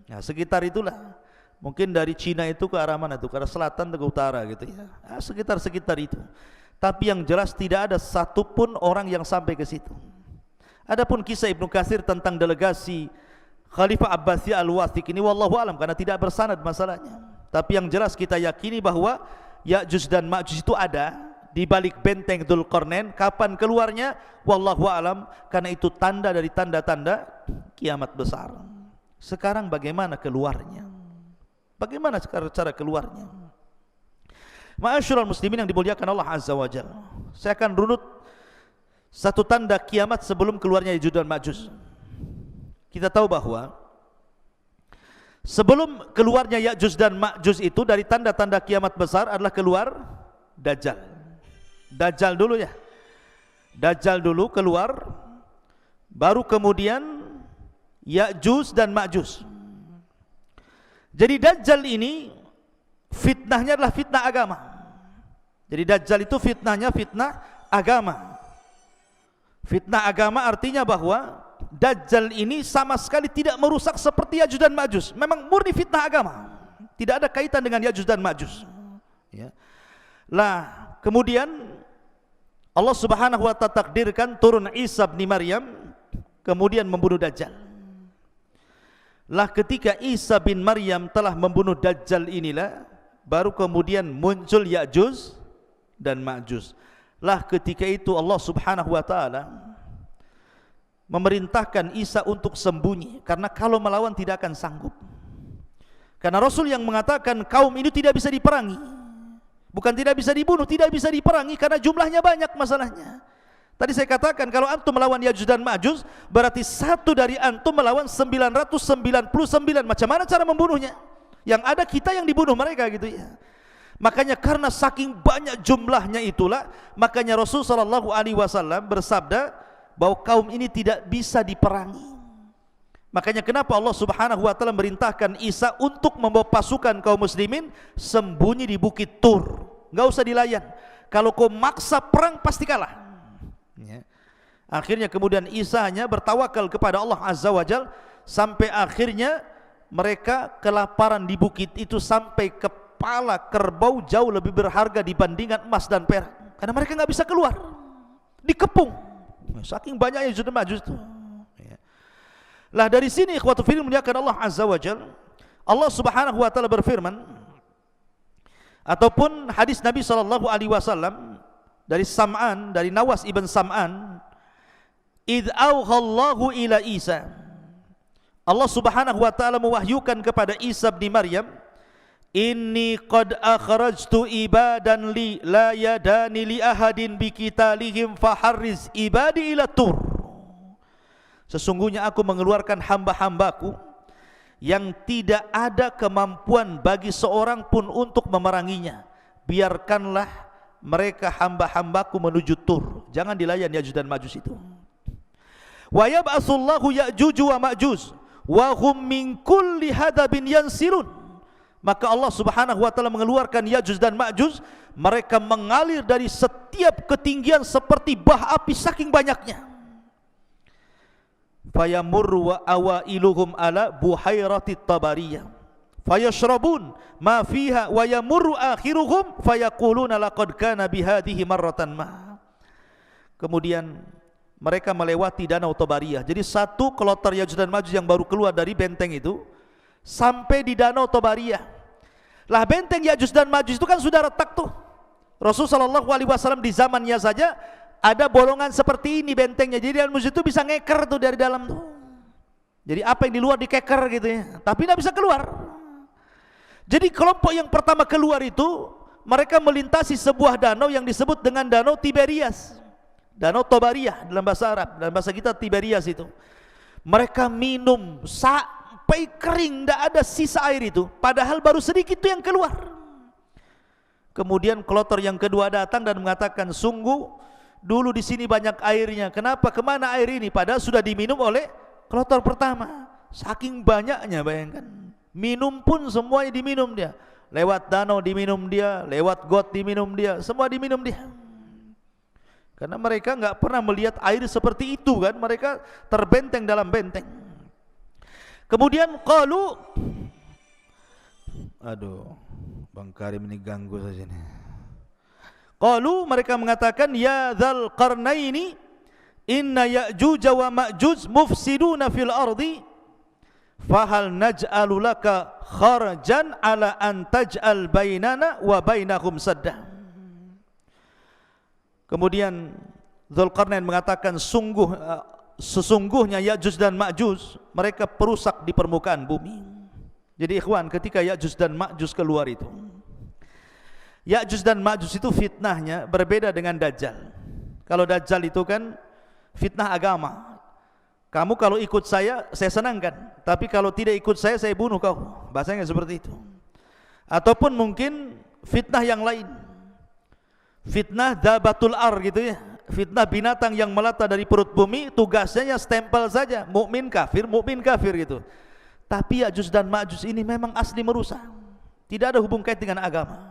Nah, sekitar itulah. Mungkin dari Cina itu ke arah mana itu? Ke arah selatan atau ke utara gitu ya. Nah, sekitar itu. Tapi yang jelas tidak ada satupun orang yang sampai ke situ. Adapun kisah Ibnu Katsir tentang delegasi Khalifah Abbasiyah Al-Wathiq ini wallahu alam, karena tidak bersanad masalahnya. Tapi yang jelas kita yakini bahwa Ya'juj dan Ma'juj itu ada di balik benteng Dzulqarnain. Kapan keluarnya? Wallahu alam, karena itu tanda dari tanda-tanda kiamat besar. Sekarang bagaimana keluarnya? Bagaimana cara keluarnya? Ma'asyiral muslimin yang dimuliakan Allah Azza wa Jalla, saya akan runut Satu tanda kiamat sebelum keluarnya Ya'juj dan Ma'juj. Kita tahu bahwa sebelum keluarnya Ya'juj dan Ma'juj itu dari tanda-tanda kiamat besar adalah keluar Dajjal. Dajjal dulu ya. Dajjal dulu keluar, baru kemudian Ya'juj dan Ma'juj. Jadi Dajjal ini fitnahnya adalah fitnah agama. Jadi Dajjal itu fitnahnya fitnah agama. Fitnah agama artinya bahwa Dajjal ini sama sekali tidak merusak seperti Ya'juj dan Ma'juj. Memang murni fitnah agama. Tidak ada kaitan dengan Ya'juj dan Ma'juj. Ya. Lah, kemudian Allah Subhanahu wa ta'ala takdirkan turun Isa bin Maryam kemudian membunuh Dajjal. Lah ketika Isa bin Maryam telah membunuh Dajjal inilah baru kemudian muncul Ya'juj dan Ma'juj. Lah ketika itu Allah Subhanahu wa ta'ala memerintahkan Isa untuk sembunyi, karena kalau melawan tidak akan sanggup. Karena Rasul yang mengatakan kaum ini tidak bisa diperangi, bukan tidak bisa dibunuh, tidak bisa diperangi karena jumlahnya banyak masalahnya. Tadi saya katakan kalau antum melawan Ya'juj dan Ma'juj berarti satu dari antum melawan 999. Macam mana cara membunuhnya? Yang ada kita yang dibunuh mereka gitu ya. Makanya karena saking banyak jumlahnya itulah makanya Rasul sallallahu alaihi wasallam bersabda bahwa kaum ini tidak bisa diperangi. Makanya kenapa Allah Subhanahu wa taala merintahkan Isa untuk membawa pasukan kaum muslimin sembunyi di Bukit Tur. Enggak usah dilayan. Kalau kau maksa perang pasti kalah. Ya. Akhirnya kemudian Isa hanya bertawakal kepada Allah Azza wa Jal sampai akhirnya mereka kelaparan di bukit itu sampai kepala kerbau jauh lebih berharga dibandingkan emas dan perak karena mereka nggak bisa keluar, dikepung saking banyaknya Ya'juj dan Ma'juj itu. Ya. Lah dari sini ikhwatu fillah muliakan Allah Azza wa Jal, Allah Subhanahu wa taala berfirman ataupun hadis Nabi sallallahu alaihi wasallam dari Sam'an, dari Nawas ibn Sam'an, idh awhallahu ila Isa, Allah Subhanahu wa ta'ala mewahyukan kepada Isa bin Maryam, inni qad akhrajtu ibadan li la yadani li ahadin biqitalihim faharriz ibadi ila Tur. Sesungguhnya aku mengeluarkan hamba-hambaku yang tidak ada kemampuan bagi seorang pun untuk memeranginya. Biarkanlah mereka hamba-hambaku menuju Tur. Jangan dilayan Ya'juj dan Ma'juj itu. Wa yab'atsullahu Ya'juj wa Ma'juj wa hum min kulli hadabin yansirun. Maka Allah Subhanahu wa taala mengeluarkan Ya'juj dan Ma'juj, mereka mengalir dari setiap ketinggian seperti bah api saking banyaknya. Fayamurru wa awailuhum ala buhairatit tabariyah fayashrabun ma fiha wa yamurru akhiruhum fayaquluna laqad kana bihadhihi marratan ma. Kemudian mereka melewati danau Tabariyah. Jadi satu kloter Ya'juj dan Ma'juj yang baru keluar dari benteng itu sampai di danau Tabariyah. Lah benteng Ya'juj dan Ma'juj itu kan sudah retak tuh. Rasul sallallahu alaihi wasallam di zamannya saja ada bolongan seperti ini bentengnya. Jadi Ya'juj itu bisa ngeker tuh dari dalam tuh. Jadi apa yang di luar dikeker gitu ya. Tapi tidak bisa keluar. Jadi kelompok yang pertama keluar itu mereka melintasi sebuah danau yang disebut dengan Danau Tiberias, Danau Tabariyah dalam bahasa Arab, dalam bahasa kita Tiberias itu. Mereka minum sampai kering, tidak ada sisa air itu, padahal baru sedikit itu yang keluar. Kemudian kloter yang kedua datang dan mengatakan, sungguh dulu di sini banyak airnya, kenapa kemana air ini? Padahal sudah diminum oleh kloter pertama. Saking banyaknya, bayangkan. Minum pun semuanya diminum dia. Lewat danau diminum dia, lewat got diminum dia, semua diminum dia. Karena mereka enggak pernah melihat air seperti itu kan, mereka terbenteng dalam benteng. Kemudian qalu, aduh, Bang Karim ini ganggu saja nih. Qalu, mereka mengatakan, ya dzal qarnaini inna Ya'juj wa Ma'juj mufsiduna fil ardi fahal naj'alu laka kharjan ala an taj'al bainana wa bainahum sadda. Kemudian Dzulqarnain mengatakan, sesungguhnya Ya'juj dan Ma'juj mereka perusak di permukaan bumi. Jadi ikhwan, ketika Ya'juj dan Ma'juj keluar itu, Ya'juj dan Ma'juj itu fitnahnya berbeda dengan Dajjal. Kalau Dajjal itu kan fitnah agama. Kamu kalau ikut saya senangkan. Tapi kalau tidak ikut saya bunuh kau. Bahasanya seperti itu. Ataupun mungkin fitnah yang lain. Fitnah dabatul ar gitu ya. Fitnah binatang yang melata dari perut bumi, tugasnya stempel saja, mukmin kafir gitu. Tapi Ya'juj dan Ma'juj ini memang asli merusak. Tidak ada hubung kait dengan agama.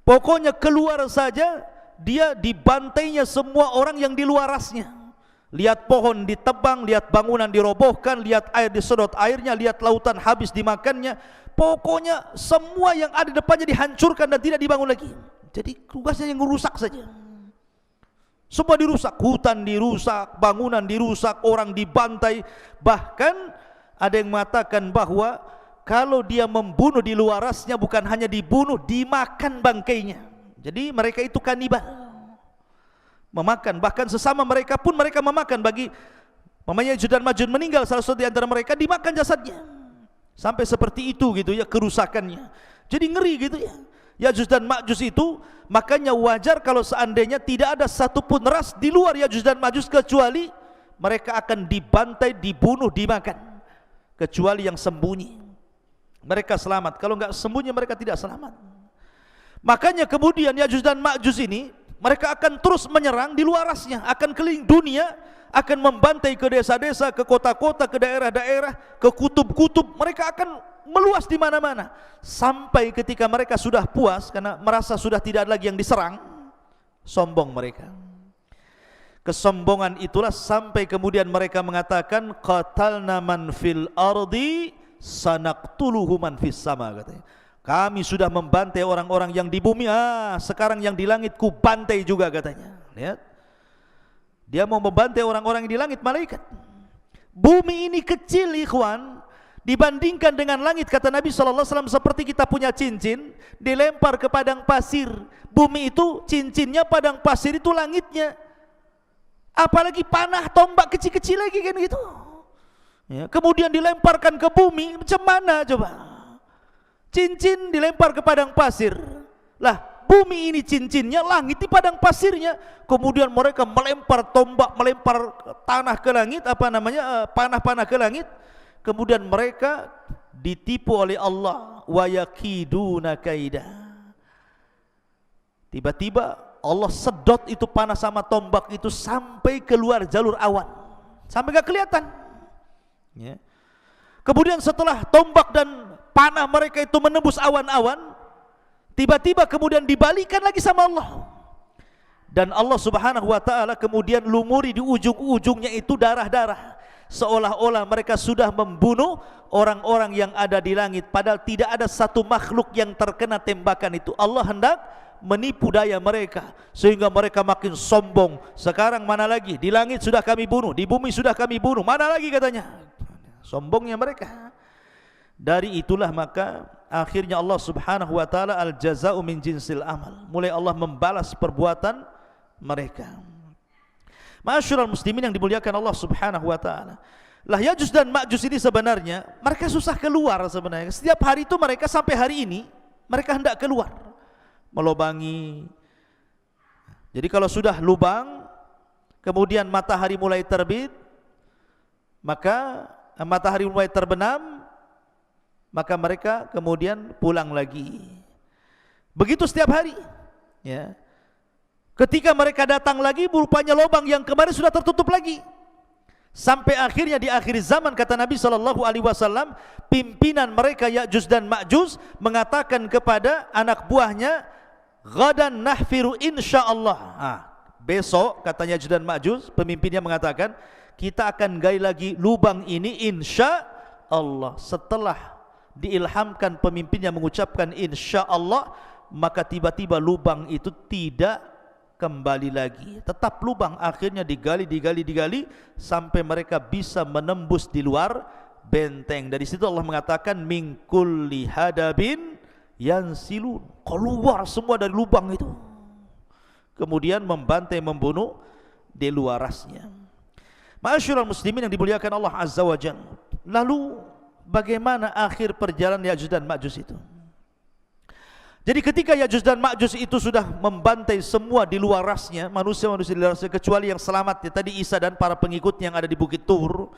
Pokoknya keluar saja, dia dibantainya semua orang yang di luarasnya. Lihat pohon ditebang, lihat bangunan dirobohkan, lihat air disedot airnya, lihat lautan habis dimakannya. Pokoknya semua yang ada di depannya dihancurkan dan tidak dibangun lagi. Jadi tugasnya yang merusak saja. Semua dirusak, hutan dirusak, bangunan dirusak, orang dibantai. Bahkan ada yang mengatakan bahwa kalau dia membunuh di luarasnya bukan hanya dibunuh, dimakan bangkainya. Jadi mereka itu kanibal, memakan. Bahkan sesama mereka pun mereka memakan. Bagi mamanya Ya'juj dan Ma'juj meninggal, salah satu di antara mereka dimakan jasadnya. Sampai seperti itu gitu ya kerusakannya. Jadi ngeri gitu ya. Ya'juj dan Ma'juj itu, makanya wajar kalau seandainya tidak ada satupun ras di luar Ya'juj dan Ma'juj kecuali mereka akan dibantai, dibunuh, dimakan. Kecuali yang sembunyi, mereka selamat. Kalau enggak sembunyi mereka tidak selamat. Makanya kemudian Ya'juj dan Ma'juj ini mereka akan terus menyerang di luarasnya, akan keliling dunia, akan membantai ke desa-desa, ke kota-kota, ke daerah-daerah, ke kutub-kutub. Mereka akan meluas di mana-mana sampai ketika mereka sudah puas karena merasa sudah tidak ada lagi yang diserang, sombong mereka. Kesombongan itulah sampai kemudian mereka mengatakan qatalna man fil ardi sanaqtuluhu man fis sama, katanya. Kami sudah membantai orang-orang yang di bumi, sekarang yang di langit ku bantai juga, katanya. Lihat, dia mau membantai orang-orang yang di langit, malaikat. Bumi ini kecil ikhwan, dibandingkan dengan langit, kata Nabi SAW, seperti kita punya cincin dilempar ke padang pasir. Bumi itu cincinnya, padang pasir itu langitnya. Apalagi panah tombak kecil-kecil lagi kan gitu ya. Kemudian dilemparkan ke bumi, macam mana coba? Cincin dilempar ke padang pasir. Lah, bumi ini cincinnya, langit di padang pasirnya. Kemudian mereka melempar tombak, melempar tanah ke langit, panah-panah ke langit. Kemudian mereka ditipu oleh Allah, wa yakiduna kaida. Tiba-tiba Allah sedot itu panah sama tombak itu sampai keluar jalur awan, sampai gak kelihatan ya. Kemudian setelah tombak dan panah mereka itu menembus awan-awan, tiba-tiba kemudian dibalikan lagi sama Allah. Dan Allah Subhanahu wa ta'ala kemudian lumuri di ujung-ujungnya itu darah-darah, seolah-olah mereka sudah membunuh orang-orang yang ada di langit, padahal tidak ada satu makhluk yang terkena tembakan itu. Allah hendak menipu daya mereka sehingga mereka makin sombong. Sekarang mana lagi, di langit sudah kami bunuh, di bumi sudah kami bunuh, mana lagi katanya. Sombongnya mereka. Dari itulah maka akhirnya Allah Subhanahu wa ta'ala al-jaza'u min jinsil amal, mulai Allah membalas perbuatan mereka. Ma'asyiral muslimin yang dimuliakan Allah Subhanahu wa ta'ala, lah Ya'juj dan Ma'juj ini sebenarnya mereka susah keluar sebenarnya. Setiap hari itu mereka sampai hari ini mereka hendak keluar, melobangi. Jadi kalau sudah lubang, kemudian matahari mulai terbit, maka matahari mulai terbenam, maka mereka kemudian pulang lagi. Begitu setiap hari ya. Ketika mereka datang lagi, rupanya lubang yang kemarin sudah tertutup lagi. Sampai akhirnya di akhir zaman, kata Nabi SAW, pimpinan mereka Ya'juj dan Ma'juj mengatakan kepada anak buahnya, ghadan nahfiru insyaallah. Besok, katanya Ya'juj dan Ma'juj, pemimpinnya mengatakan, kita akan gali lagi lubang ini insyaallah. Setelah diilhamkan pemimpinnya mengucapkan insyaallah, maka tiba-tiba lubang itu tidak kembali lagi, tetap lubang. Akhirnya digali sampai mereka bisa menembus di luar benteng. Dari situ Allah mengatakan min kulli hadabin yansilun, keluar semua dari lubang itu, kemudian membantai, membunuh di luarasnya. Ma'asyiral muslimin yang dimuliakan Allah Azza wa Jalla, lalu bagaimana akhir perjalanan Ya'juj dan Ma'juj itu? Jadi ketika Ya'juj dan Ma'juj itu sudah membantai semua di luar rasnya, manusia-manusia di luar rasnya, kecuali yang selamat ya, tadi Isa dan para pengikutnya yang ada di Bukit Tur,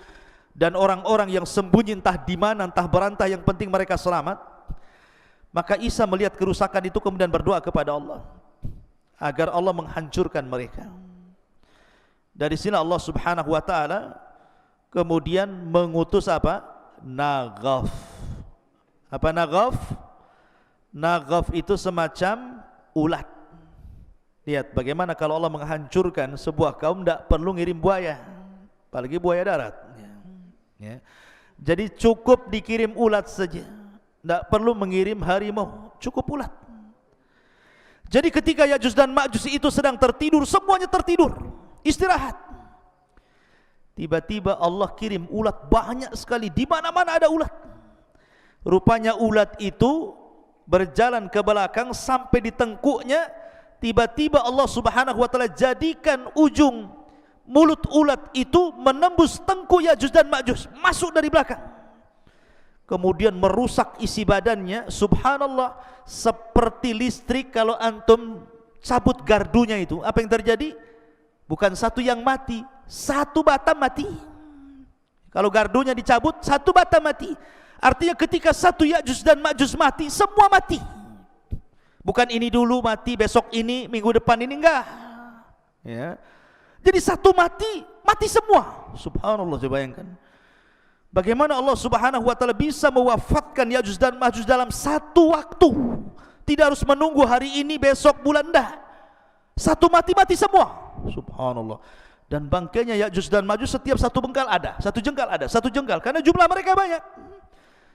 dan orang-orang yang sembunyi entah di mana, entah berantah, yang penting mereka selamat. Maka Isa melihat kerusakan itu kemudian berdoa kepada Allah agar Allah menghancurkan mereka. Dari sini Allah Subhanahu wa taala kemudian mengutus apa? Naghaf. Apa naghaf? Naghaf itu semacam ulat. Lihat bagaimana kalau Allah menghancurkan sebuah kaum, tidak perlu ngirim buaya, apalagi buaya darat ya. Jadi cukup dikirim ulat saja, tidak perlu mengirim harimau, cukup ulat. Jadi ketika Ya'juj dan Ma'juj itu sedang tertidur, semuanya tertidur, istirahat, tiba-tiba Allah kirim ulat banyak sekali, di mana-mana ada ulat. Rupanya ulat itu berjalan ke belakang sampai di tengkuknya. Tiba-tiba Allah Subhanahu wa taala jadikan ujung mulut ulat itu menembus tengkuk Ya'juj dan Ma'juj, masuk dari belakang, kemudian merusak isi badannya. Subhanallah, seperti listrik kalau antum cabut gardunya itu, apa yang terjadi? Bukan satu yang mati, satu batang mati. Kalau gardunya dicabut, satu batang mati. Artinya ketika satu Ya'juj dan Ma'juj mati, semua mati. Bukan ini dulu mati, besok ini, minggu depan ini, enggak ya. Jadi satu mati, mati semua. Subhanallah, coba bayangkan bagaimana Allah Subhanahu wa taala bisa mewafatkan Ya'juj dan Ma'juj dalam satu waktu. Tidak harus menunggu hari ini, besok, bulan, enggak. Satu mati semua. Subhanallah. Dan bangkainya Ya'juj dan Ma'juj setiap satu bengkal ada, satu jengkal ada, satu jengkal, karena jumlah mereka banyak.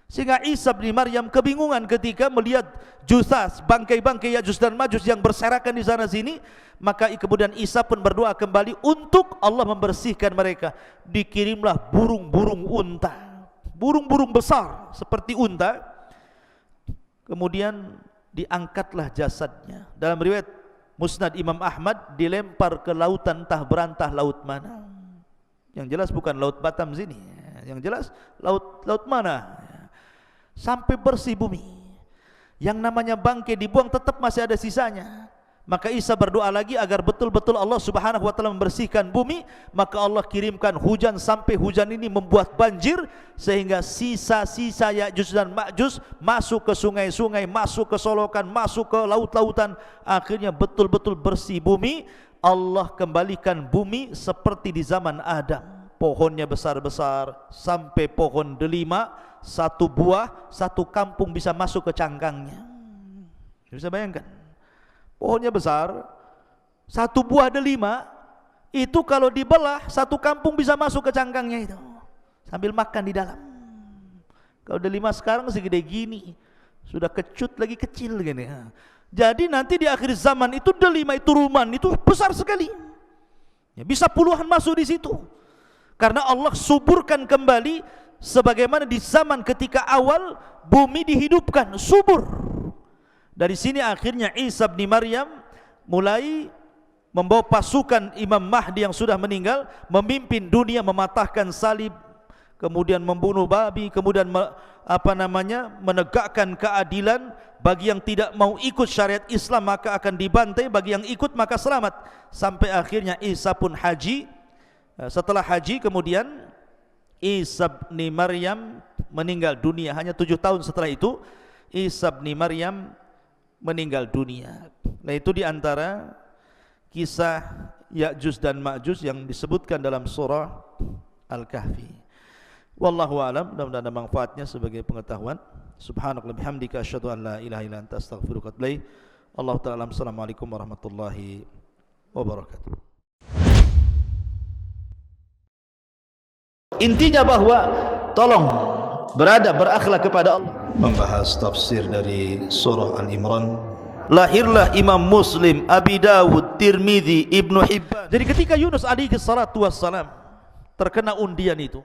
Sehingga Isa bin Maryam kebingungan ketika melihat jusas, bangkai-bangkai Ya'juj dan Ma'juj yang berserakan di sana sini. Maka kemudian Isa pun berdoa kembali untuk Allah membersihkan mereka. Dikirimlah burung-burung unta, burung-burung besar seperti unta. Kemudian diangkatlah jasadnya. Dalam riwayat Musnad Imam Ahmad, dilempar ke lautan, entah berantah laut mana. Yang jelas bukan laut Batam sini, yang jelas laut mana. Sampai bersih bumi. Yang namanya bangkai dibuang tetap masih ada sisanya. Maka Isa berdoa lagi agar betul-betul Allah Subhanahu wa taala membersihkan bumi. Maka Allah kirimkan hujan, sampai hujan ini membuat banjir, sehingga sisa-sisa Ya'juj dan Ma'juj masuk ke sungai-sungai, masuk ke solokan, masuk ke laut-lautan. Akhirnya betul-betul bersih bumi. Allah kembalikan bumi seperti di zaman Adam. Pohonnya besar-besar, sampai pohon delima, satu buah, satu kampung bisa masuk ke cangkangnya. Bisa bayangkan, pohonnya besar, satu buah delima, itu kalau dibelah, satu kampung bisa masuk ke cangkangnya itu, sambil makan di dalam. Kalau delima sekarang segede gini, sudah kecut lagi, kecil gini. Jadi nanti di akhir zaman itu delima itu, ruman itu besar sekali, ya, bisa puluhan masuk di situ. Karena Allah suburkan kembali sebagaimana di zaman ketika awal bumi dihidupkan, subur. Dari sini akhirnya Isa bin Maryam mulai membawa pasukan Imam Mahdi yang sudah meninggal, memimpin dunia, mematahkan salib, kemudian membunuh babi, kemudian menegakkan keadilan. Bagi yang tidak mau ikut syariat Islam maka akan dibantai, bagi yang ikut maka selamat. Sampai akhirnya Isa pun haji. Setelah haji kemudian Isa bin Maryam meninggal dunia. Hanya 7 tahun setelah itu Isa bin Maryam meninggal dunia. Nah, itu diantara kisah Ya'juj dan Ma'juj yang disebutkan dalam surah Al-Kahfi. Wallahu a'lam. Mudah-mudahan ada manfaatnya sebagai pengetahuan. Subhanakallahumma bihamdika asyhadu an la ilaha illa anta astaghfiruka wa atubu ilaik. Allahu ta'ala. Assalamualaikum warahmatullahi wabarakatuh. Intinya bahwa tolong berakhlak kepada Allah. Membahas tafsir dari surah Al-Imran. Lahirlah Imam Muslim, Abi Dawud, Tirmidzi, Ibnu Hibban. Jadi ketika Yunus alaihi salatu wassalam terkena undian itu,